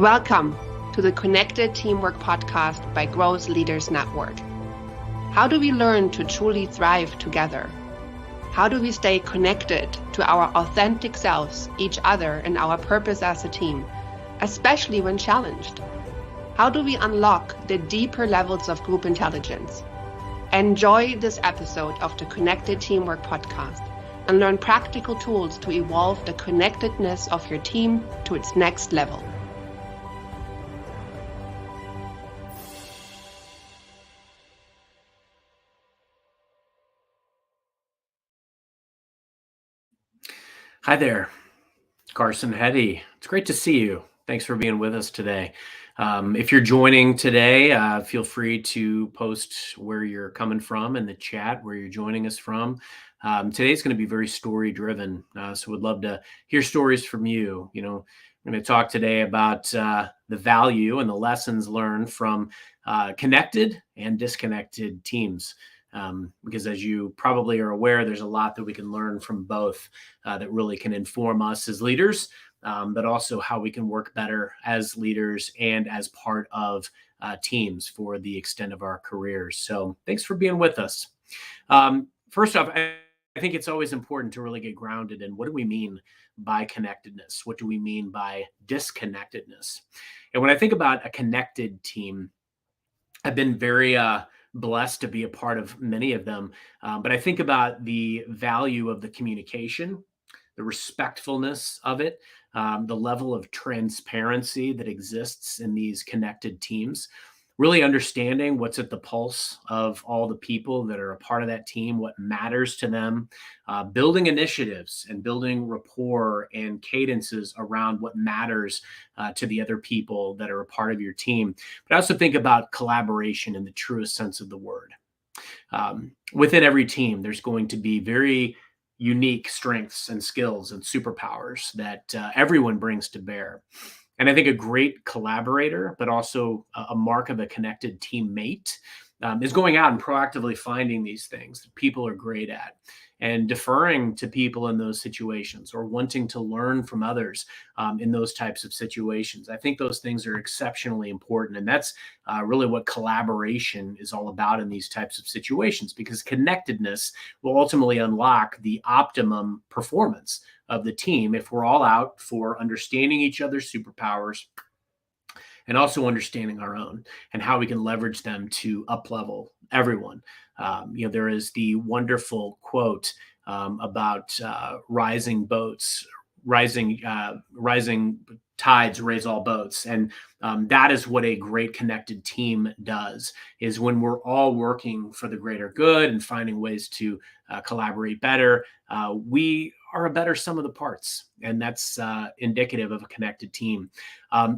Welcome to the Connected Teamwork Podcast by Growth Leaders Network. How do we learn to truly thrive together? How do we stay connected to our authentic selves, each other, and our purpose as a team, especially when challenged? How do we unlock the deeper levels of group intelligence? Enjoy this episode of the Connected Teamwork Podcast and learn practical tools to evolve the connectedness of your team to its next level. Hi there, Carson Hetty. It's great to see you. Thanks for being with us today. If you're joining today, feel free to post where you're coming from in the chat, where you're joining us from. Today's going to be very story-driven, so we'd love to hear stories from you. I'm going to talk today about the value and the lessons learned from connected and disconnected teams. Because as you probably are aware, there's a lot that we can learn from both that really can inform us as leaders, but also how we can work better as leaders and as part of teams for the extent of our careers. So thanks for being with us. First off, I think it's always important to really get grounded in what do we mean by connectedness? What do we mean by disconnectedness? And when I think about a connected team, I've been very blessed to be a part of many of them. But I think about the value of the communication, the respectfulness of it, the level of transparency that exists in these connected teams, really understanding what's at the pulse of all the people that are a part of that team, what matters to them, building initiatives and building rapport and cadences around what matters to the other people that are a part of your team. But I also think about collaboration in the truest sense of the word. Within every team, there's going to be very unique strengths and skills and superpowers that everyone brings to bear. And I think a great collaborator, but also a mark of a connected teammate, is going out and proactively finding these things that people are great at and deferring to people in those situations or wanting to learn from others in those types of situations. I think those things are exceptionally important. And that's really what collaboration is all about in these types of situations, because connectedness will ultimately unlock the optimum performance of the team if we're all out for understanding each other's superpowers and also understanding our own and how we can leverage them to up-level everyone. There is the wonderful quote about rising tides raise all boats. And that is what a great connected team does, is when we're all working for the greater good and finding ways to collaborate better, we are a better sum of the parts. And that's indicative of a connected team.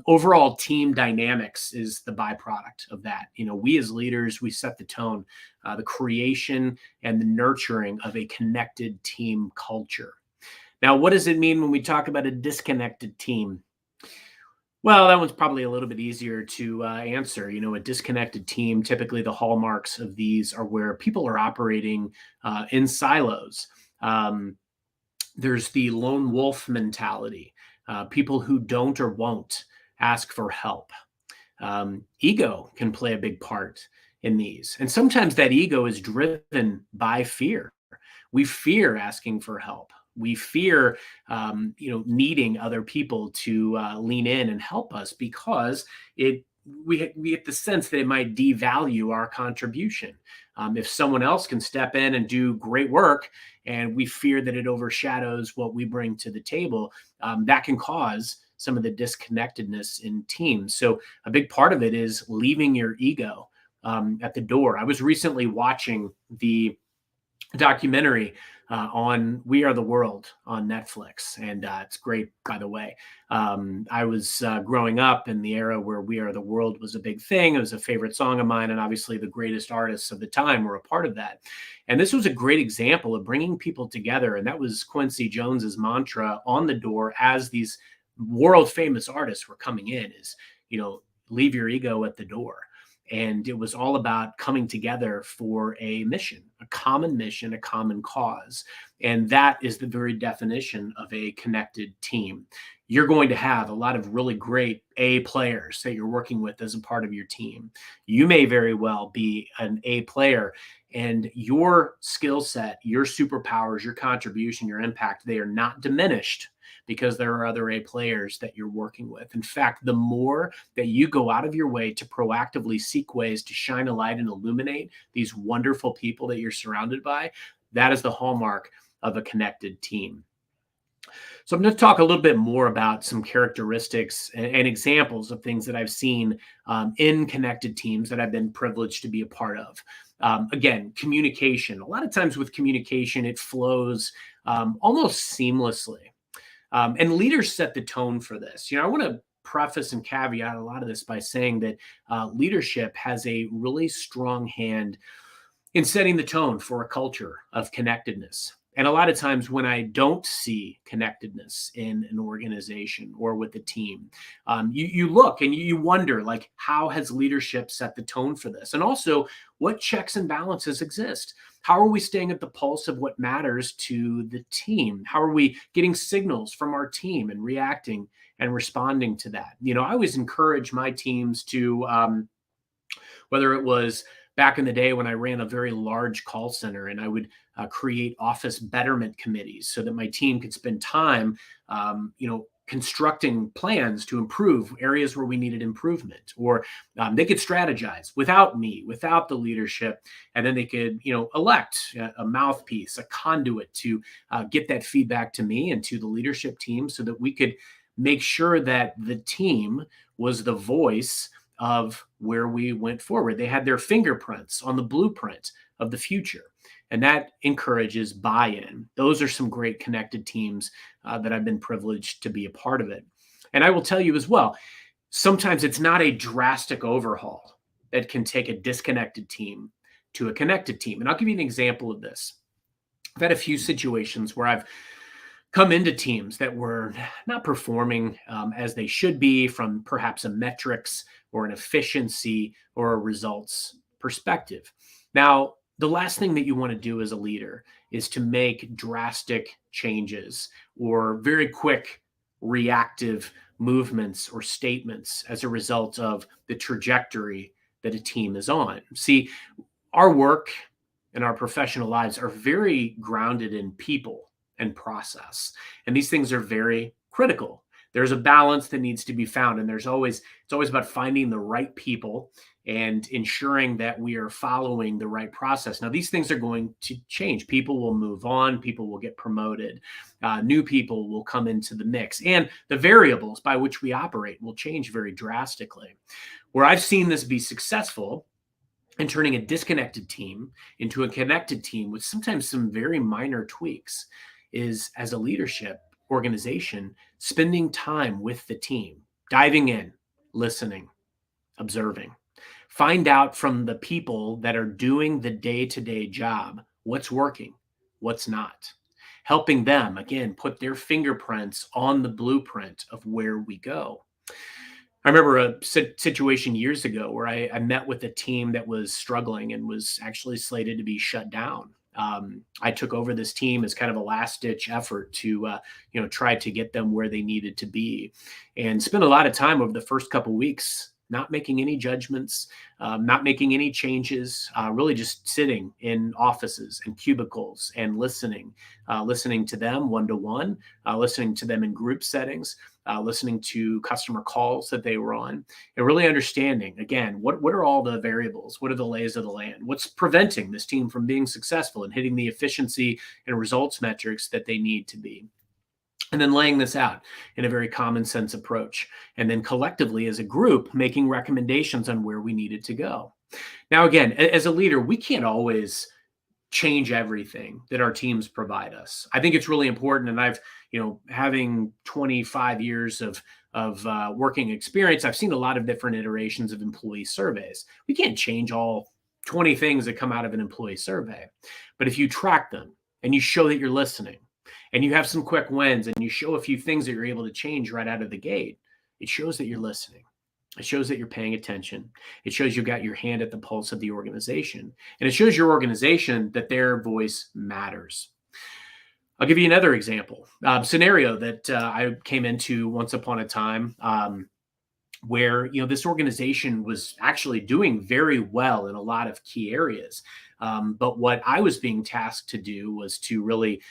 Overall team dynamics is the byproduct of that. We as leaders, we set the tone, the creation and the nurturing of a connected team culture. Now, what does it mean when we talk about a disconnected team? Well, that one's probably a little bit easier to answer. A disconnected team, typically the hallmarks of these are where people are operating in silos. There's the lone wolf mentality, people who don't or won't ask for help. Ego can play a big part in these. And sometimes that ego is driven by fear. We fear asking for help. We fear, needing other people to lean in and help us because we get the sense that it might devalue our contribution. If someone else can step in and do great work, and we fear that it overshadows what we bring to the table, that can cause some of the disconnectedness in teams. So a big part of it is leaving your ego at the door. I was recently watching the documentary on We Are the World on Netflix. And it's great, by the way. I was growing up in the era where We Are the World was a big thing. It was a favorite song of mine. And obviously the greatest artists of the time were a part of that. And this was a great example of bringing people together. And that was Quincy Jones's mantra on the door as these world famous artists were coming in is, leave your ego at the door. And it was all about coming together for a mission, a common cause. And that is the very definition of a connected team. You're going to have a lot of really great A players that you're working with as a part of your team. You may very well be an A player, and your skill set, your superpowers, your contribution, your impact, they are not diminished because there are other A players that you're working with. In fact, the more that you go out of your way to proactively seek ways to shine a light and illuminate these wonderful people that you're surrounded by, that is the hallmark of a connected team. So I'm going to talk a little bit more about some characteristics and examples of things that I've seen in connected teams that I've been privileged to be a part of. Again, communication. A lot of times with communication, it flows almost seamlessly. And leaders set the tone for this. I want to preface and caveat a lot of this by saying that leadership has a really strong hand in setting the tone for a culture of connectedness. And a lot of times when I don't see connectedness in an organization or with a team, you look and you wonder, like, how has leadership set the tone for this? And also, what checks and balances exist? How are we staying at the pulse of what matters to the team? How are we getting signals from our team and reacting and responding to that? I always encourage my teams to, whether it was back in the day when I ran a very large call center, and I would create office betterment committees so that my team could spend time, constructing plans to improve areas where we needed improvement, or they could strategize without me, without the leadership, and then they could, elect a mouthpiece, a conduit to get that feedback to me and to the leadership team so that we could make sure that the team was the voice of where we went forward. They had their fingerprints on the blueprint of the future. And that encourages buy-in. Those are some great connected teams that I've been privileged to be a part of it. And I will tell you as well, sometimes it's not a drastic overhaul that can take a disconnected team to a connected team. And I'll give you an example of this. I've had a few situations where I've come into teams that were not performing as they should be from perhaps a metrics or an efficiency or a results perspective. Now, the last thing that you want to do as a leader is to make drastic changes or very quick reactive movements or statements as a result of the trajectory that a team is on. See, our work and our professional lives are very grounded in people and process. And these things are very critical. There's a balance that needs to be found. And it's always about finding the right people and ensuring that we are following the right process. Now, these things are going to change. People will move on. People will get promoted. New people will come into the mix. And the variables by which we operate will change very drastically. Where I've seen this be successful in turning a disconnected team into a connected team with sometimes some very minor tweaks is, as a leadership organization, spending time with the team, diving in, listening, observing. Find out from the people that are doing the day-to-day job what's working, what's not. Helping them, again, put their fingerprints on the blueprint of where we go. I remember a situation years ago where I met with a team that was struggling and was actually slated to be shut down. I took over this team as kind of a last-ditch effort to, try to get them where they needed to be, and spent a lot of time over the first couple of weeks not making any judgments, not making any changes, really just sitting in offices and cubicles and listening to them one-to-one, listening to them in group settings, listening to customer calls that they were on, and really understanding, again, what are all the variables? What are the lays of the land? What's preventing this team from being successful and hitting the efficiency and results metrics that they need to be? And then laying this out in a very common sense approach. And then collectively as a group, making recommendations on where we needed to go. Now, again, as a leader, we can't always change everything that our teams provide us. I think it's really important. And I've, having 25 years of working experience, I've seen a lot of different iterations of employee surveys. We can't change all 20 things that come out of an employee survey. But if you track them and you show that you're listening, and you have some quick wins, and you show a few things that you're able to change right out of the gate, it shows that you're listening. It shows that you're paying attention. It shows you got your hand at the pulse of the organization. And it shows your organization that their voice matters. I'll give you another example, scenario that I came into once upon a time. Where this organization was actually doing very well in a lot of key areas. But what I was being tasked to do was to really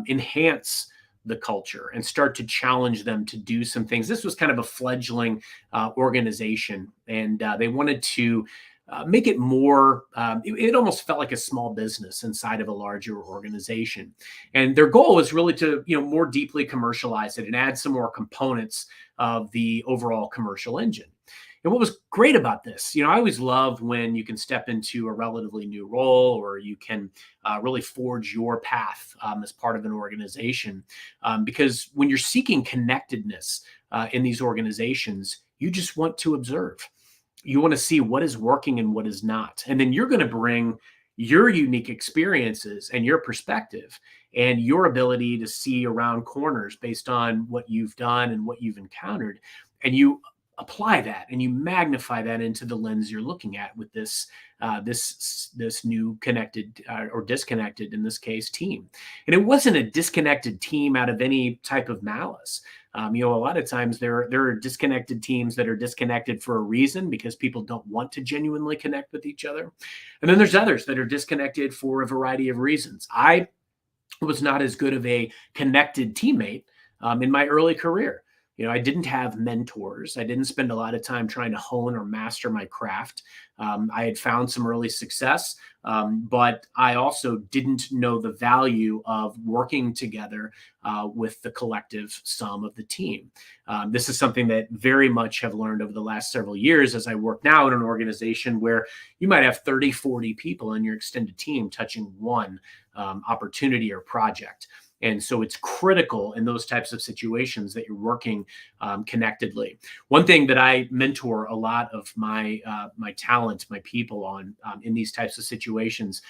enhance the culture and start to challenge them to do some things. This was kind of a fledgling organization, and they wanted to make it more, it almost felt like a small business inside of a larger organization. And their goal was really to, more deeply commercialize it and add some more components of the overall commercial engine. And what was great about this, I always love when you can step into a relatively new role, or you can really forge your path as part of an organization. Because when you're seeking connectedness in these organizations, you just want to observe. You want to see what is working and what is not. And then you're going to bring your unique experiences and your perspective and your ability to see around corners based on what you've done and what you've encountered. And you apply that and you magnify that into the lens you're looking at with this new connected or disconnected, in this case, team. And it wasn't a disconnected team out of any type of malice. A lot of times there are disconnected teams that are disconnected for a reason, because people don't want to genuinely connect with each other. And then there's others that are disconnected for a variety of reasons. I was not as good of a connected teammate in my early career. I didn't have mentors. I didn't spend a lot of time trying to hone or master my craft. I had found some early success, but I also didn't know the value of working together with the collective sum of the team. This is something that very much have learned over the last several years as I work now in an organization where you might have 30, 40 people in your extended team touching one opportunity or project. And so it's critical in those types of situations that you're working connectedly. One thing that I mentor a lot of my talent, my people on in these types of situations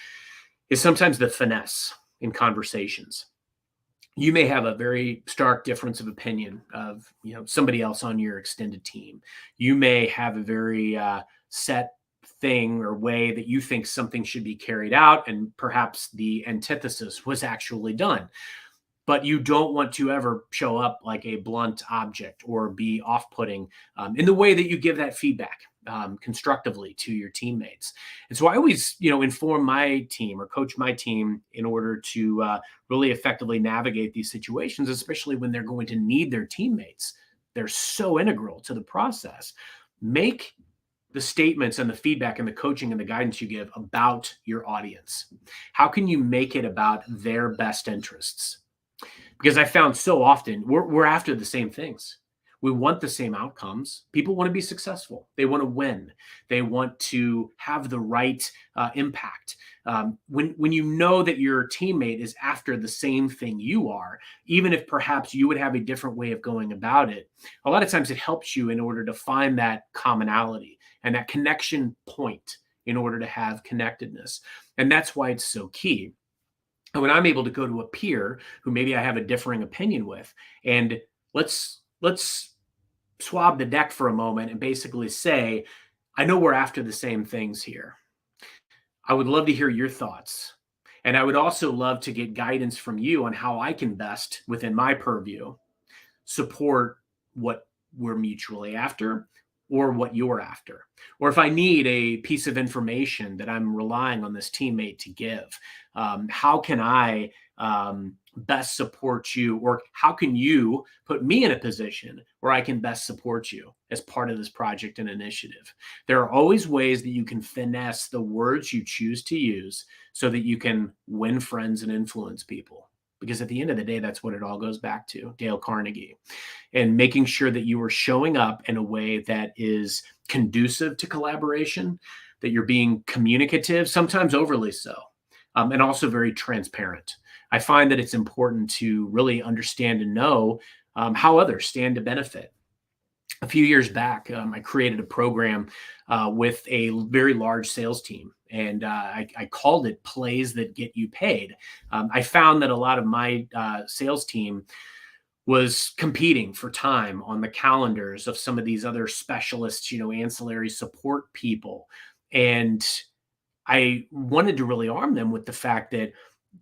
is sometimes the finesse in conversations. You may have a very stark difference of opinion of somebody else on your extended team. You may have a very set thing or way that you think something should be carried out, and perhaps the antithesis was actually done. But you don't want to ever show up like a blunt object or be off-putting in the way that you give that feedback constructively to your teammates. And so I always, inform my team or coach my team in order to really effectively navigate these situations, especially when they're going to need their teammates. They're so integral to the process. Make the statements and the feedback and the coaching and the guidance you give about your audience. How can you make it about their best interests? Because I found so often we're after the same things. We want the same outcomes. People want to be successful. They want to win. They want to have the right impact. When you know that your teammate is after the same thing you are, even if perhaps you would have a different way of going about it, a lot of times it helps you in order to find that commonality and that connection point in order to have connectedness. And that's why it's so key. And when I'm able to go to a peer who maybe I have a differing opinion with, and let's swab the deck for a moment and basically say, I know we're after the same things here. I would love to hear your thoughts. And I would also love to get guidance from you on how I can best, within my purview, support what we're mutually after, or what you're after. Or if I need a piece of information that I'm relying on this teammate to give, how can I best support you? Or how can you put me in a position where I can best support you as part of this project and initiative? There are always ways that you can finesse the words you choose to use so that you can win friends and influence people. Because at the end of the day, that's what it all goes back to, Dale Carnegie. And making sure that you are showing up in a way that is conducive to collaboration, that you're being communicative, sometimes overly so, and also very transparent. I find that it's important to really understand and know how others stand to benefit. A few years back, I created a program with a very large sales team, and I called it Plays That Get You Paid. I found that a lot of my sales team was competing for time on the calendars of some of these other specialists, ancillary support people. And I wanted to really arm them with the fact that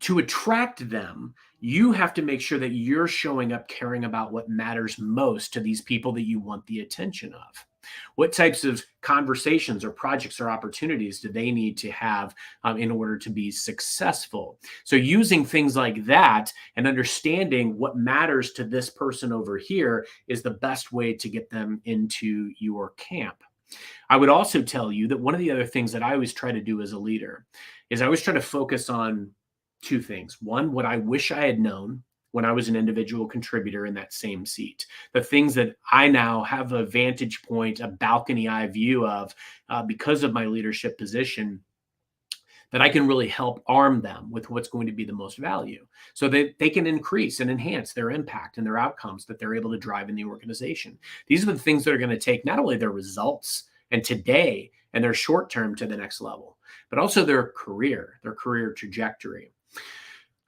to attract them, you have to make sure that you're showing up caring about what matters most to these people that you want the attention of. What types of conversations or projects or opportunities do they need to have in order to be successful? So using things like that and understanding what matters to this person over here is the best way to get them into your camp. I would also tell you that one of the other things that I always try to do as a leader is I always try to focus on two things. One, what I wish I had known when I was an individual contributor in that same seat. The things that I now have a vantage point, a balcony eye view of because of my leadership position, that I can really help arm them with what's going to be the most value so that they can increase and enhance their impact and their outcomes that they're able to drive in the organization. These are the things that are going to take not only their results and today and their short term to the next level, but also their career trajectory.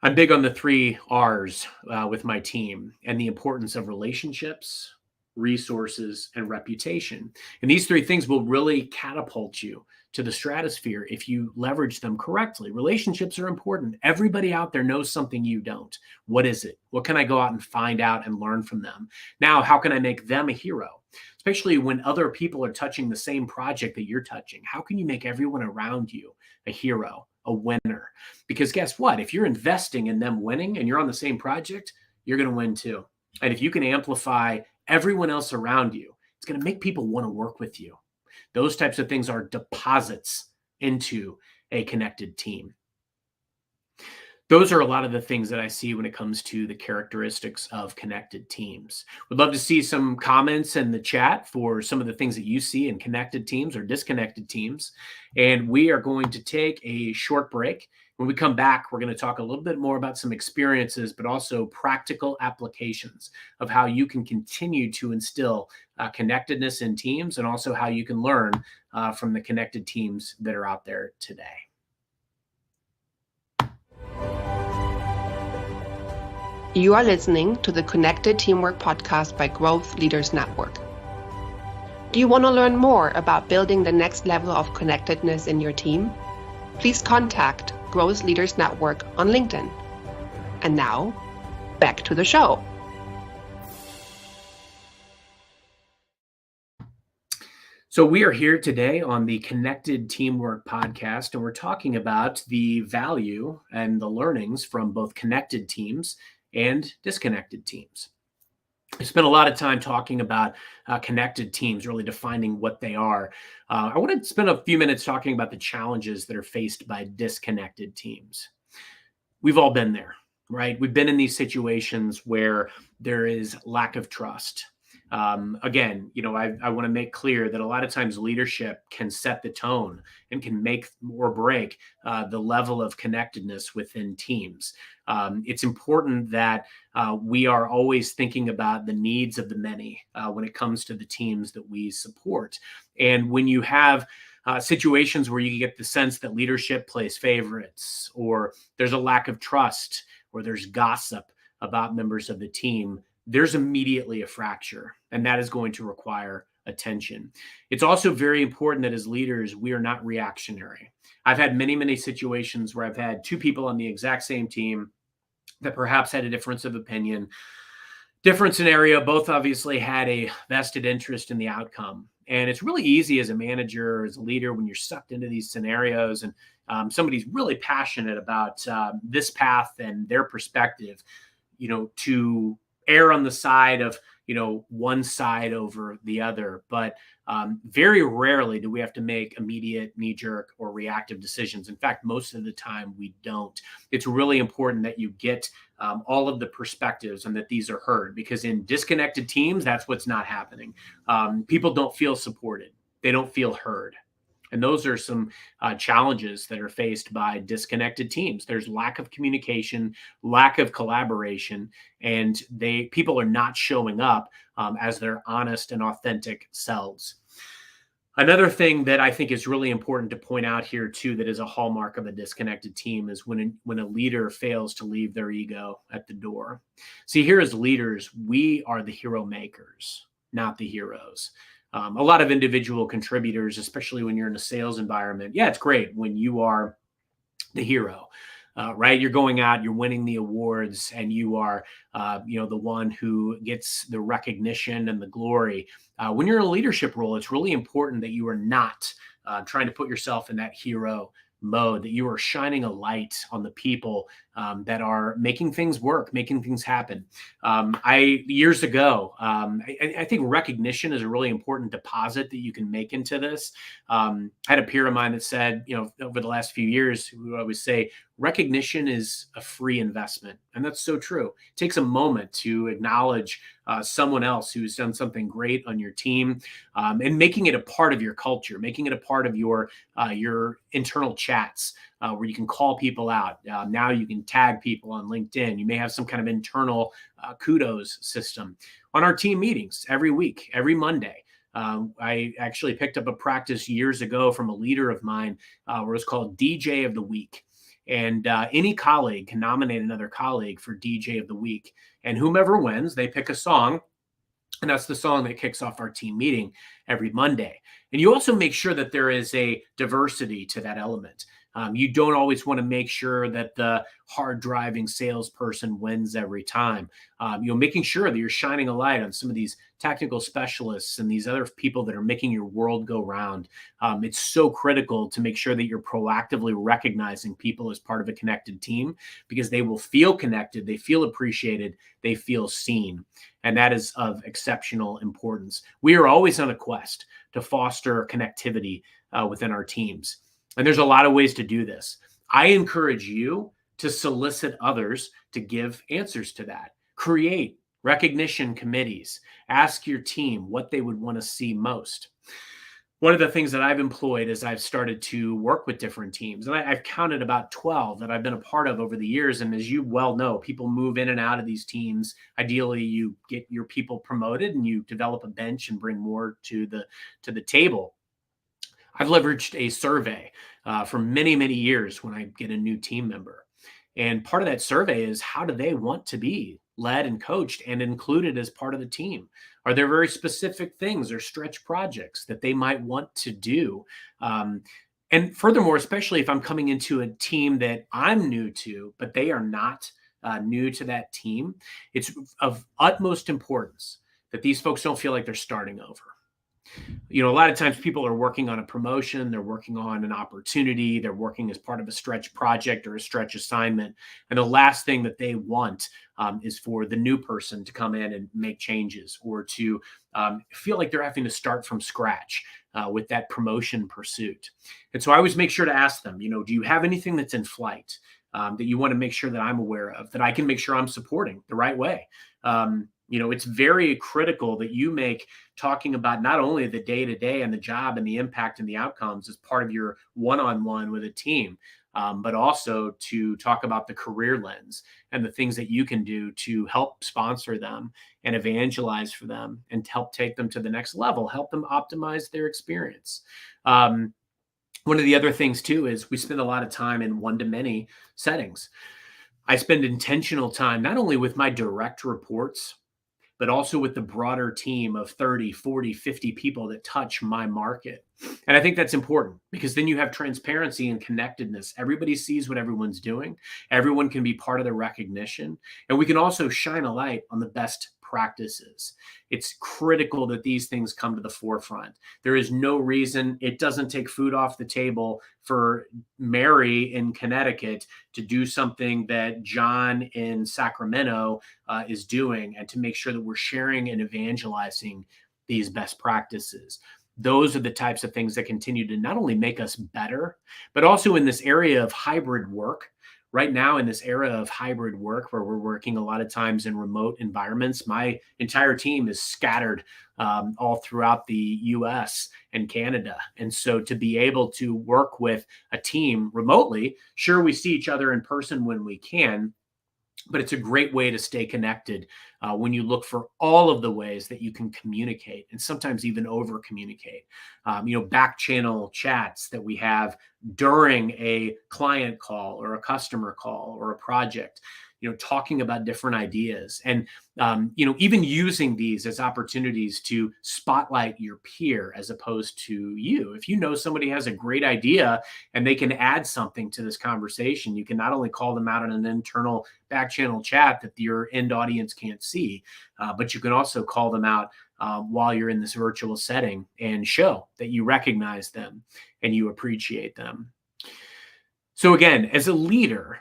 I'm big on the 3 R's with my team and the importance of relationships, resources, and reputation. And these 3 things will really catapult you to the stratosphere if you leverage them correctly. Relationships are important. Everybody out there knows something you don't. What is it? What can I go out and find out and learn from them? Now, how can I make them a hero? Especially when other people are touching the same project that you're touching. How can you make everyone around you a hero, a winner? Because guess what? If you're investing in them winning and you're on the same project, you're going to win too. And if you can amplify everyone else around you, it's going to make people want to work with you. Those types of things are deposits into a connected team. Those are a lot of the things that I see when it comes to the characteristics of connected teams. Would love to see some comments in the chat for some of the things that you see in connected teams or disconnected teams. And we are going to take a short break. When we come back, we're going to talk a little bit more about some experiences, but also practical applications of how you can continue to instill connectedness in teams and also how you can learn from the connected teams that are out there today. You are listening to the Connected Teamwork podcast by Growth Leaders Network. Do you want to learn more about building the next level of connectedness in your team? Please contact Growth Leaders Network on LinkedIn. And now, back to the show. So we are here today on the Connected Teamwork podcast, and we're talking about the value and the learnings from both connected teams and disconnected teams. I spent a lot of time talking about connected teams, really defining what they are. I want to spend a few minutes talking about the challenges that are faced by disconnected teams. We've all been there, right? We've been in these situations where there is lack of trust. Again, I want to make clear that a lot of times leadership can set the tone and can make or break the level of connectedness within teams. It's important that we are always thinking about the needs of the many when it comes to the teams that we support. And when you have situations where you get the sense that leadership plays favorites, or there's a lack of trust, or there's gossip about members of the team, there's immediately a fracture, and that is going to require attention. It's also very important that as leaders, we are not reactionary. I've had many, many situations where I've had 2 people on the exact same team that perhaps had a difference of opinion, different scenario, both obviously had a vested interest in the outcome. And it's really easy as a manager, as a leader, when you're sucked into these scenarios and somebody's really passionate about this path and their perspective, to err on the side of, one side over the other. But very rarely do we have to make immediate knee-jerk or reactive decisions. In fact, most of the time we don't. It's really important that you get all of the perspectives and that these are heard, because in disconnected teams, that's what's not happening. People don't feel supported. They don't feel heard. And those are some challenges that are faced by disconnected teams. There's lack of communication, lack of collaboration, and people are not showing up as their honest and authentic selves. Another thing that I think is really important to point out here too, that is a hallmark of a disconnected team, is when a leader fails to leave their ego at the door. See, here as leaders, we are the hero makers, not the heroes. A lot of individual contributors, especially when you're in a sales environment, yeah, it's great when you are the hero, right? You're going out, you're winning the awards, and you are, the one who gets the recognition and the glory. When you're in a leadership role, it's really important that you are not trying to put yourself in that hero mode, that you are shining a light on the people that are making things work, making things happen. Years ago, I think recognition is a really important deposit that you can make into this. I had a peer of mine that said, over the last few years, who would always say, recognition is a free investment. And that's so true. It takes a moment to acknowledge someone else who's done something great on your team, and making it a part of your culture, making it a part of your internal chats, where you can call people out. Now you can tag people on LinkedIn. You may have some kind of internal kudos system. On our team meetings every week, every Monday, I actually picked up a practice years ago from a leader of mine, where it was called DJ of the Week. And any colleague can nominate another colleague for DJ of the Week. And whomever wins, they pick a song. And that's the song that kicks off our team meeting every Monday. And you also make sure that there is a diversity to that element. You don't always want to make sure that the hard driving salesperson wins every time. Making sure that you're shining a light on some of these technical specialists and these other people that are making your world go round. It's so critical to make sure that you're proactively recognizing people as part of a connected team, because they will feel connected, they feel appreciated, they feel seen. And that is of exceptional importance. We are always on a quest to foster connectivity within our teams. And there's a lot of ways to do this. I encourage you to solicit others to give answers to that. Create recognition committees. Ask your team what they would want to see most. One of the things that I've employed is I've started to work with different teams, and I've counted about 12 that I've been a part of over the years. And as you well know, people move in and out of these teams. Ideally, you get your people promoted and you develop a bench and bring more to the table. I've leveraged a survey for many, many years when I get a new team member. And part of that survey is, how do they want to be led and coached and included as part of the team? Are there very specific things or stretch projects that they might want to do? And furthermore, especially if I'm coming into a team that I'm new to, but they are not new to that team, it's of utmost importance that these folks don't feel like they're starting over. A lot of times people are working on a promotion, they're working on an opportunity, they're working as part of a stretch project or a stretch assignment. And the last thing that they want is for the new person to come in and make changes, or to feel like they're having to start from scratch with that promotion pursuit. And so I always make sure to ask them, do you have anything that's in flight that you want to make sure that I'm aware of, that I can make sure I'm supporting the right way? It's very critical that you make talking about not only the day-to-day and the job and the impact and the outcomes as part of your one-on-one with a team, but also to talk about the career lens and the things that you can do to help sponsor them and evangelize for them and help take them to the next level, help them optimize their experience. One of the other things too is we spend a lot of time in one-to-many settings. I spend intentional time not only with my direct reports, but also with the broader team of 30, 40, 50 people that touch my market. And I think that's important, because then you have transparency and connectedness. Everybody sees what everyone's doing. Everyone can be part of the recognition. And we can also shine a light on the best practices. It's critical that these things come to the forefront. There is no reason, it doesn't take food off the table for Mary in Connecticut to do something that John in Sacramento is doing, and to make sure that we're sharing and evangelizing these best practices. Those are the types of things that continue to not only make us better, but also in this area of hybrid work. Right now, in this era of hybrid work, where we're working a lot of times in remote environments, my entire team is scattered all throughout the US and Canada. And so to be able to work with a team remotely, sure, we see each other in person when we can, but it's a great way to stay connected when you look for all of the ways that you can communicate and sometimes even over communicate. Back channel chats that we have during a client call or a customer call or a project, talking about different ideas and, even using these as opportunities to spotlight your peer as opposed to you. If you know somebody has a great idea and they can add something to this conversation, you can not only call them out in an internal back channel chat that your end audience can't see, but you can also call them out while you're in this virtual setting and show that you recognize them and you appreciate them. So again, as a leader,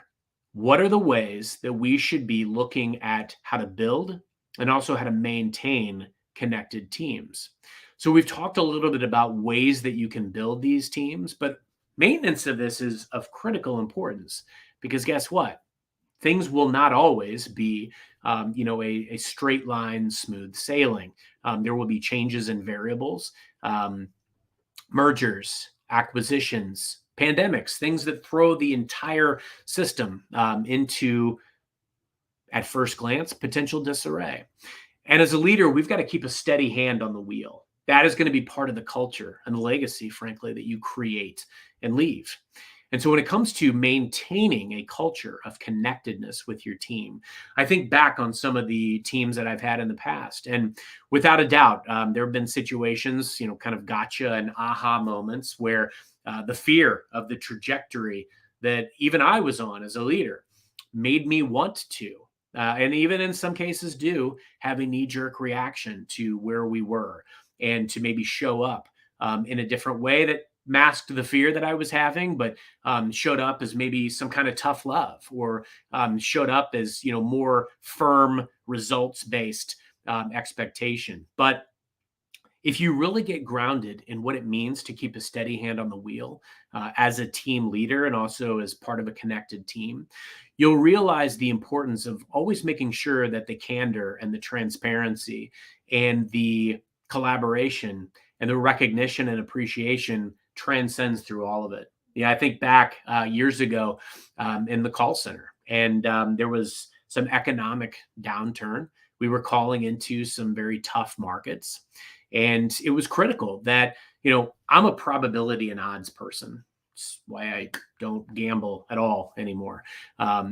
what are the ways that we should be looking at how to build and also how to maintain connected teams? So we've talked a little bit about ways that you can build these teams, but maintenance of this is of critical importance because guess what? Things will not always be, a straight line, smooth sailing. There will be changes in variables, mergers, acquisitions, pandemics, things that throw the entire system into, at first glance, potential disarray. And as a leader, we've got to keep a steady hand on the wheel. That is going to be part of the culture and the legacy, frankly, that you create and leave. And so when it comes to maintaining a culture of connectedness with your team, I think back on some of the teams that I've had in the past. And without a doubt, there have been situations, kind of gotcha and aha moments where the fear of the trajectory that even I was on as a leader made me want to, and even in some cases do, have a knee-jerk reaction to where we were and to maybe show up in a different way that masked the fear that I was having, but showed up as maybe some kind of tough love or showed up as, more firm results-based expectation. But if you really get grounded in what it means to keep a steady hand on the wheel as a team leader and also as part of a connected team, you'll realize the importance of always making sure that the candor and the transparency and the collaboration and the recognition and appreciation transcends through all of it. Yeah, I think back years ago in the call center, and there was some economic downturn. We were calling into some very tough markets. And it was critical that, I'm a probability and odds person. It's why I don't gamble at all anymore,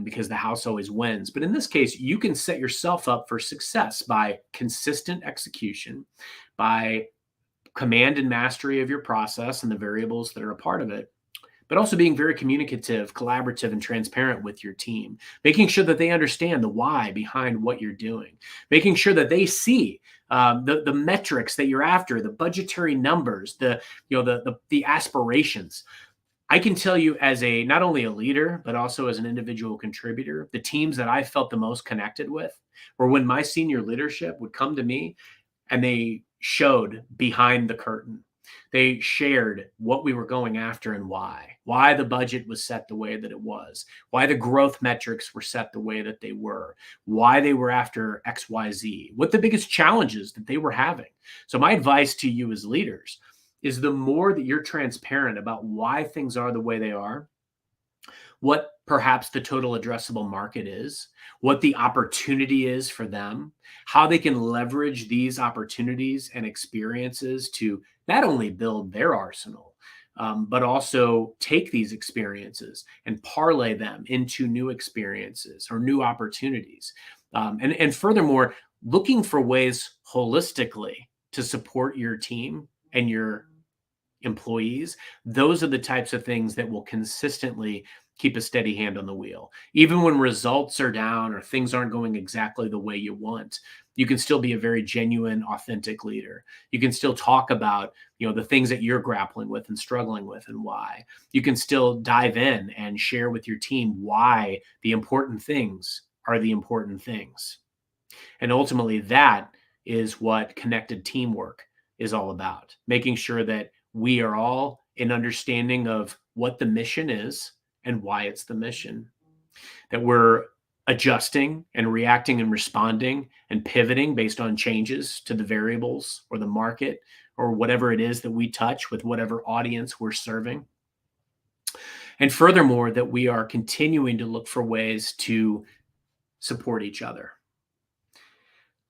because the house always wins. But in this case, you can set yourself up for success by consistent execution, by command and mastery of your process and the variables that are a part of it, but also being very communicative, collaborative, and transparent with your team, making sure that they understand the why behind what you're doing, making sure that they see the metrics that you're after, the budgetary numbers, the aspirations. I can tell you as not only a leader, but also as an individual contributor, the teams that I felt the most connected with were when my senior leadership would come to me and they showed behind the curtain. They shared what we were going after and why the budget was set the way that it was, why the growth metrics were set the way that they were, why they were after XYZ, what the biggest challenges that they were having. So my advice to you as leaders is the more that you're transparent about why things are the way they are, what perhaps the total addressable market is, what the opportunity is for them, how they can leverage these opportunities and experiences to not only build their arsenal, but also take these experiences and parlay them into new experiences or new opportunities. And furthermore, looking for ways holistically to support your team and your employees. Those are the types of things that will consistently keep a steady hand on the wheel. Even when results are down or things aren't going exactly the way you want, you can still be a very genuine, authentic leader. You can still talk about, the things that you're grappling with and struggling with and why. You can still dive in and share with your team why the important things are the important things. And ultimately, that is what connected teamwork is all about, making sure that we are all in understanding of what the mission is and why it's the mission, that we're adjusting and reacting and responding and pivoting based on changes to the variables or the market or whatever it is that we touch with whatever audience we're serving. And furthermore, that we are continuing to look for ways to support each other.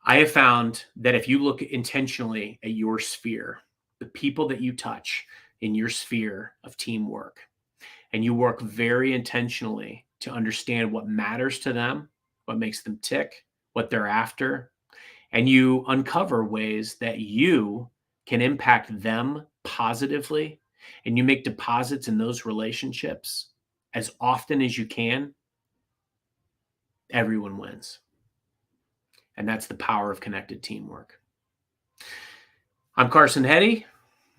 I have found that if you look intentionally at your sphere, the people that you touch in your sphere of teamwork, and you work very intentionally to understand what matters to them, what makes them tick, what they're after, and you uncover ways that you can impact them positively, and you make deposits in those relationships as often as you can, everyone wins. And that's the power of connected teamwork. I'm Carson Hetty.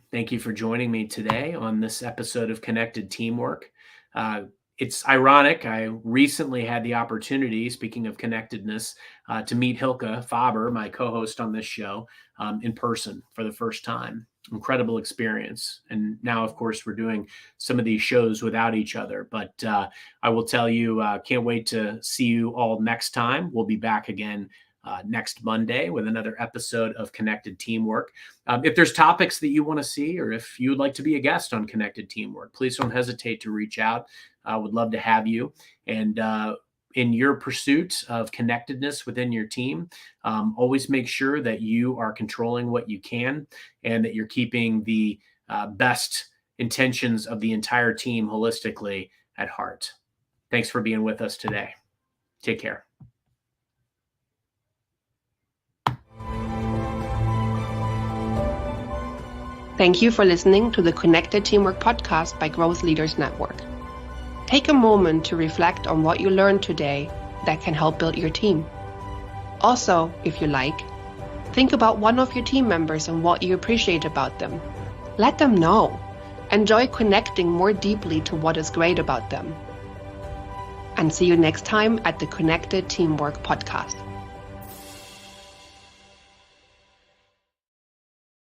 Thank you for joining me today on this episode of Connected Teamwork. It's ironic. I recently had the opportunity, speaking of connectedness, to meet Hilke Faber, my co-host on this show, in person for the first time. Incredible experience. And now, of course, we're doing some of these shows without each other. But I will tell you, can't wait to see you all next time. We'll be back again next Monday with another episode of Connected Teamwork. If there's topics that you want to see, or if you would like to be a guest on Connected Teamwork, please don't hesitate to reach out. I would love to have you. And in your pursuit of connectedness within your team, always make sure that you are controlling what you can and that you're keeping the best intentions of the entire team holistically at heart. Thanks for being with us today. Take care. Thank you for listening to the Connected Teamwork podcast by Growth Leaders Network. Take a moment to reflect on what you learned today that can help build your team. Also, if you like, think about one of your team members and what you appreciate about them. Let them know. Enjoy connecting more deeply to what is great about them. And see you next time at the Connected Teamwork podcast.